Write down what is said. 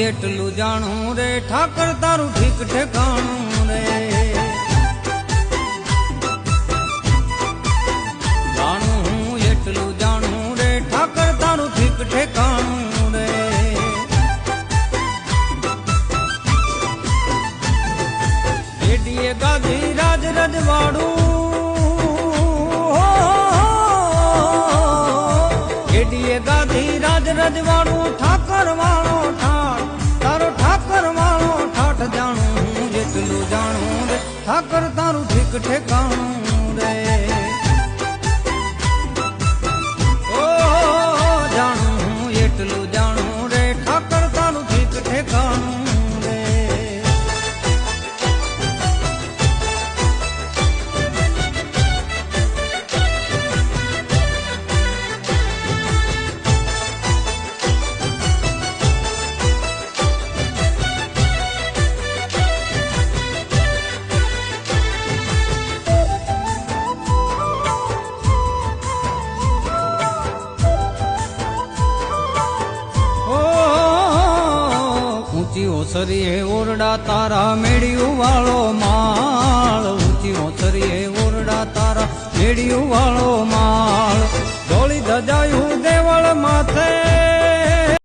એટલું જાણું રે ઠાકર તારું ઠીક ઠેકાણું રે જાણું હું એટલું જાણું રે ઠાકર તારું ઠીક ઠેકાણું રે એડીએ ગાદી રાજ રજવાડું એડીએ ગાદી રાજ રજવાડું ઠાકર વાળો ઠાઠ તારો ઠાકર વાળો ઠાઠ જાણું હું જેટલું જાણું રે ઠાકર તારું ઠીક ઠેકાણું રે ઓ જાણું હું એટલું જાણું રે ઠાકર તારું ઠીક ઠેકાણું રે ઊંચી ઓસરીએ ઓરડા તારા મેળિયું વાળો માળ ઊંચી ઓસરીએ ઓરડા તારા મેળિયું વાળો માળ ડોળી ધજાયું દેવળ માથે